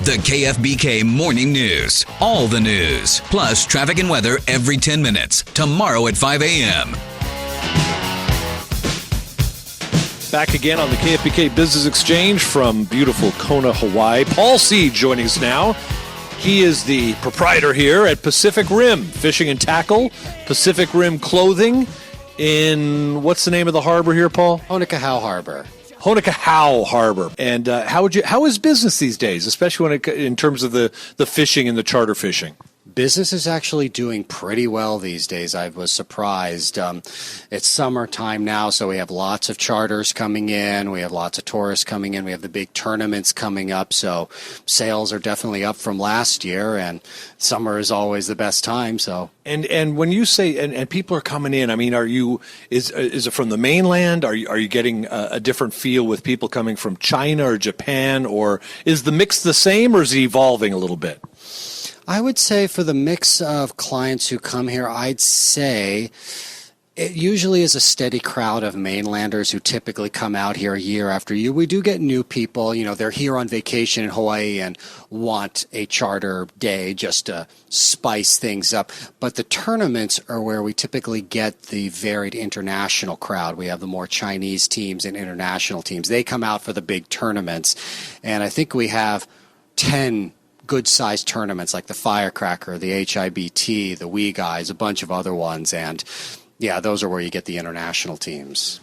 The KFBK Morning News. All the news, plus traffic and weather every 10 minutes. Tomorrow at 5 a.m. Back again on the KFBK Business Exchange from beautiful Kona, Hawaii. Paul Csige joining us now. He is the proprietor here at Pacific Rim Fishing and Tackle, Pacific Rim Clothing in, what's the name of the harbor here, Paul? Honokaha Harbor. Honokaha Harbor. And how is business these days, especially in terms of the fishing and the charter fishing? Business is actually doing pretty well these days. I was surprised. It's summertime now, so we have lots of charters coming in. We have lots of tourists coming in. We have the big tournaments coming up, so sales are definitely up from last year, and summer is always the best time. So. And when you say and people are coming in, I mean, is it from the mainland? Are you getting a different feel with people coming from China or Japan, or is the mix the same, or is it evolving a little bit? I would say for the mix of clients who come here, I'd say it usually is a steady crowd of mainlanders who typically come out here year after year. We do get new people, they're here on vacation in Hawaii and want a charter day just to spice things up. But the tournaments are where we typically get the varied international crowd. We have the more Chinese teams and international teams. They come out for the big tournaments. And I think we have 10 good-sized tournaments like the Firecracker, the HIBT, the Wee Guys, a bunch of other ones, and yeah, those are where you get the international teams.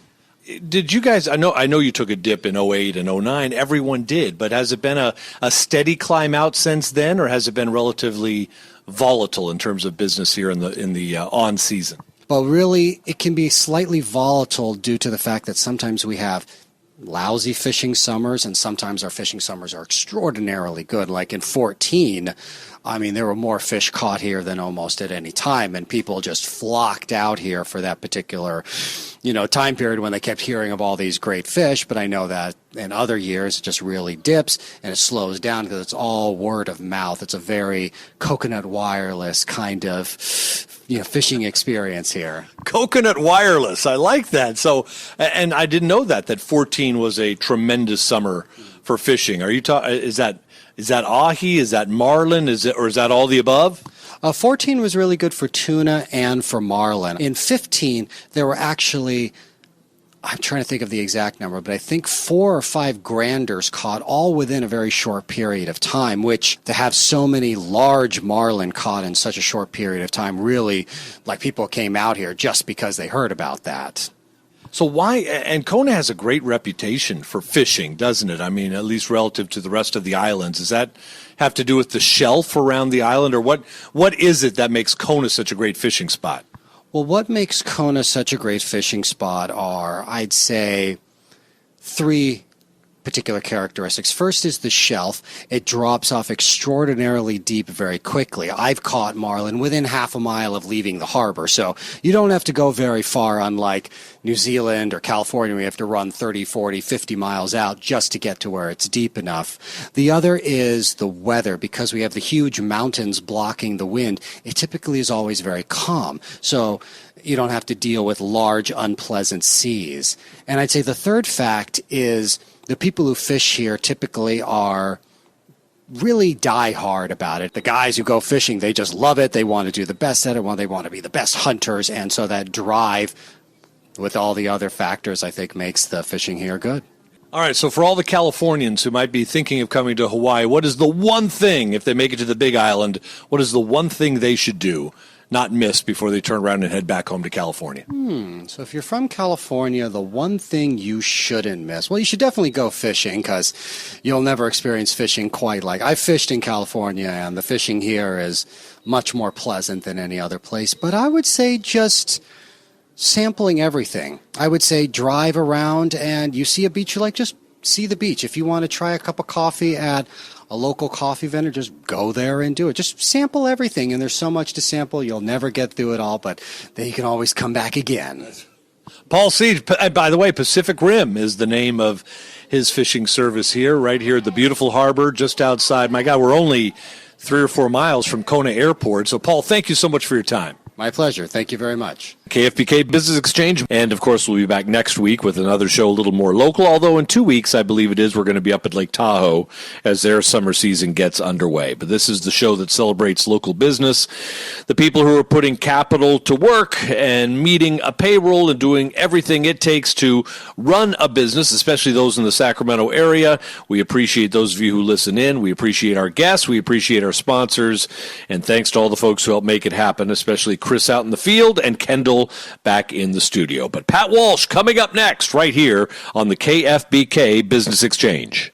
Did you guys, I know you took a dip in 08 and 09, everyone did, but has it been a steady climb out since then, or has it been relatively volatile in terms of business here in the on season? Well, really, it can be slightly volatile due to the fact that sometimes we have lousy fishing summers, and sometimes our fishing summers are extraordinarily good. Like in 14, there were more fish caught here than almost at any time, and people just flocked out here for that particular, time period when they kept hearing of all these great fish. But I know that in other years it just really dips and it slows down because it's all word of mouth. It's a very coconut wireless kind of fishing experience here. Coconut wireless, I like that. So, and I didn't know that 14 was a tremendous summer for fishing. Are you is that ahi? Is that marlin? Is that all the above? 14 was really good for tuna and for marlin. In 15, there were actually, I'm trying to think of the exact number, but I think 4 or 5 granders caught all within a very short period of time, which to have so many large marlin caught in such a short period of time, really, like people came out here just because they heard about that. So why, and Kona has a great reputation for fishing, doesn't it? I mean, at least relative to the rest of the islands. Does that have to do with the shelf around the island, or what is it that makes Kona such a great fishing spot? Well, what makes Kona such a great fishing spot are, I'd say, 3 particular characteristics. First is the shelf. It drops off extraordinarily deep very quickly. I've caught marlin within half a mile of leaving the harbor, so you don't have to go very far, unlike New Zealand or California, where you have to run 30, 40, 50 miles out just to get to where it's deep enough. The other is the weather. Because we have the huge mountains blocking the wind, it typically is always very calm. So you don't have to deal with large, unpleasant seas. And I'd say the third fact is the people who fish here typically are really die hard about it. The guys who go fishing, they just love it. They want to do the best at it. They want to be the best hunters. And so that drive with all the other factors, I think, makes the fishing here good. All right, so for all the Californians who might be thinking of coming to Hawaii, what is the one thing, if they make it to the Big Island, what is the one thing they should do, not miss, before they turn around and head back home to California? So if you're from California, the one thing you shouldn't miss, well, you should definitely go fishing, because you'll never experience fishing quite like I've fished in California, and the fishing here is much more pleasant than any other place. But I would say just sampling everything. I would say drive around, and you see a beach you like, just see the beach. If you want to try a cup of coffee at a local coffee vendor, just go there and do it. Just sample everything, and there's so much to sample, you'll never get through it all, but then you can always come back again. Paul Csige, by the way, Pacific Rim is the name of his fishing service here, right here at the beautiful harbor just outside. My God, we're only 3 or 4 miles from Kona Airport. So, Paul, thank you so much for your time. My pleasure. Thank you very much. KFBK Business Exchange. And, of course, we'll be back next week with another show a little more local, although in 2 weeks, I believe it is, we're going to be up at Lake Tahoe as their summer season gets underway. But this is the show that celebrates local business, the people who are putting capital to work and meeting a payroll and doing everything it takes to run a business, especially those in the Sacramento area. We appreciate those of you who listen in. We appreciate our guests. We appreciate our sponsors. And thanks to all the folks who help make it happen, especially Chris out in the field and Kendall back in the studio. But Pat Walsh coming up next right here on the KFBK Business Exchange.